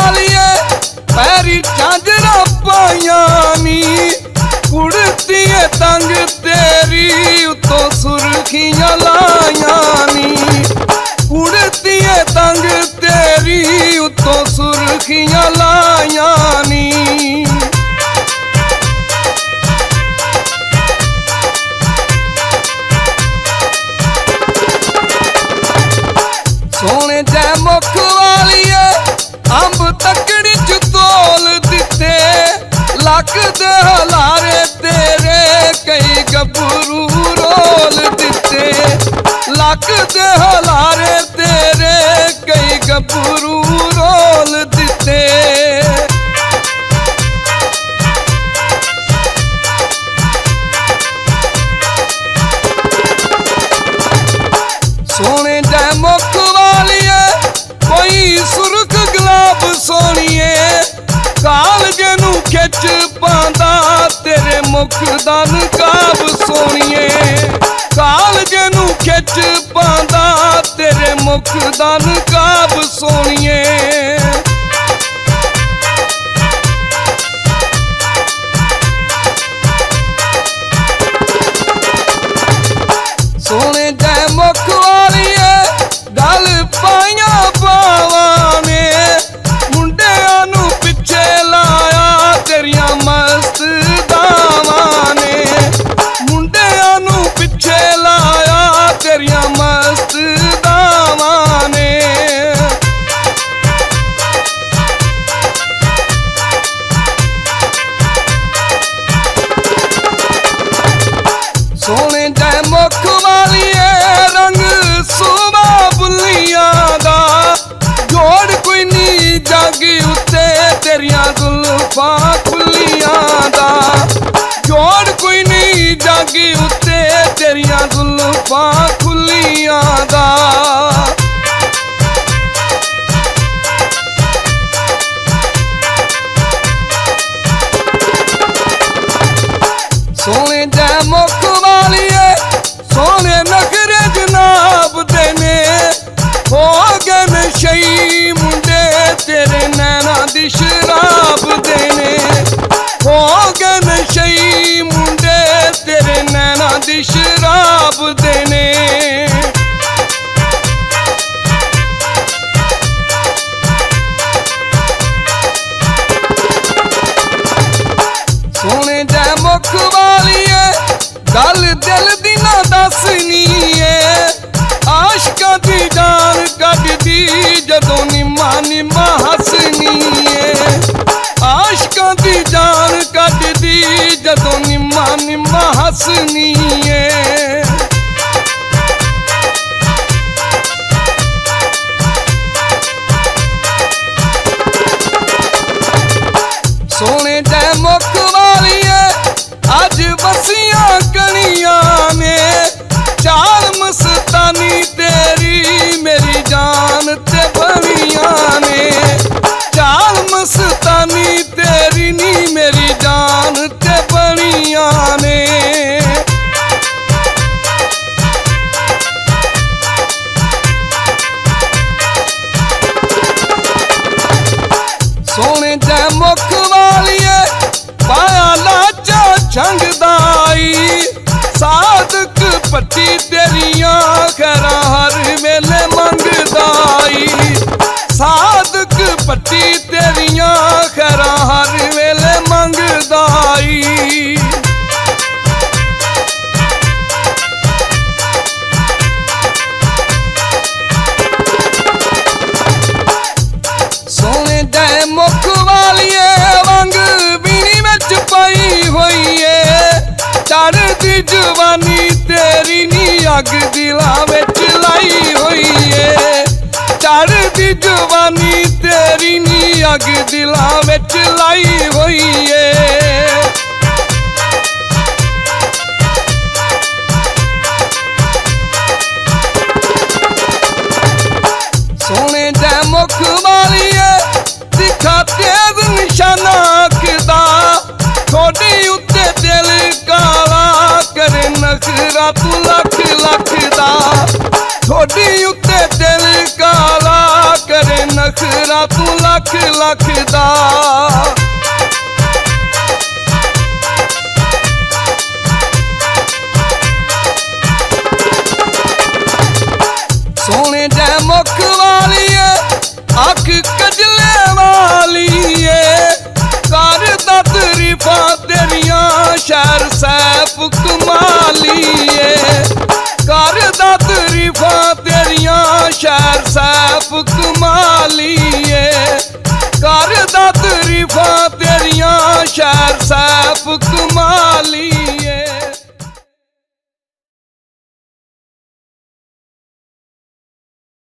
वालिए पैरी झांझरा पाइयां नी कुड़ती है तंग तेरी उतों सुर्खियां लाइयां नी कुड़ती है तंग तेरी उतों सुर्खियां लाइयां नी सोने जै मुख वालिए अंब तकड़ी च तोल दिते लक दे हलारे तेरे कई गबरू रोल दिते लक दे हलारे तेरे कई गबरू रोल दिते सोने जै मुख वालिए कोई सुरख गुलाब सोनिए कालजे नू खिच पांदा तेरे मुख दा नकाब सोनिए कालजे नू खिच पांदा तेरे मुख दा नकाब सोनिए सोने जै मुख वालिए गल पाइयां बावां ने मुंडियां नू पिछे लाया तेरियां मस्त दावां ने मुंडियां नू पिछे लाया तेरियां मस्त दावां ने सोने जै मुख वालिए रंग सूबा बुल्लियां दा जोड़ कोई नी जागी उत्ते तेरियां जुल्फां खुल्लियां दा जोड़ कोई नी जागी उत्ते तेरियां जुल्फां खुल्लियां दा सोने जै मुख वालिए सोने नखरे जनाब देने हो गए नशई मुंडे तेरे नैना दी शराब देने हो गए नशई मुंडे तेरे नैना दी शराब देने सोने जै मुख वालिए गल दिल दी ना दसनी है आशकां दी जान कढदी जदों निम्मा निम्मा हसनी है आशकां दी जान कढदी जदों निम्मा निम्मा हसनी है सोने जै मुख वालिए अज बसियां कनियां ने चाल मस्तानी तेरी मेरी जान ते बनियां ने चाल मस्तानी तेरी नी मेरी जान ते बनियां ने सोने जै मुख वालिए पाया लाचा छंगदाई सादक पट्टी तेरियां खैरा हर वेले मंगदाई सादक पट्टी तेरियां खैरा हर वेले मंगदाई सोने जै मुख वालिए वंग बीनी विच पाई होई है चढ़दी जवानी तेरी नी अग दिलां विच लाई होई है चढ़दी जवानी तेरी नी अग दिलां विच लाई होई है सोने जै मुख वालिए दिखा तेज निशाना किदा थोड़ी उत्ते दिल काला करे नखरा तू लख लख दा थोड़ी उत्ते दिल काला करे नखरा तू ਲੱਖ ਲੱਖ ਦਾ। ਸੋਹਣੇ ਜੈ ਮੁਖ ਵਾਲੀਏ ਅੱਖ ਕਜਲੇ ਵਾਲੀਏ, ਕਰਦਾ ਤਾਰੀਫਾਂ ਤੇਰੀਆਂ ਸ਼ਹਿਰ ਸੈਫ ਕਮਾਲੀਏ, ਕਰਦਾ ਤਾਰੀਫਾਂ ਤੇਰੀਆਂ ਸ਼ਹਿਰ ਸੈਫ ਕਮਾਲੀਏ, ਕਰਦਾ ਤਾਰੀਫਾਂ ਤੇਰੀਆਂ ਸ਼ਹਿਰ ਸੈਫ ਕਮਾਲੀਏ।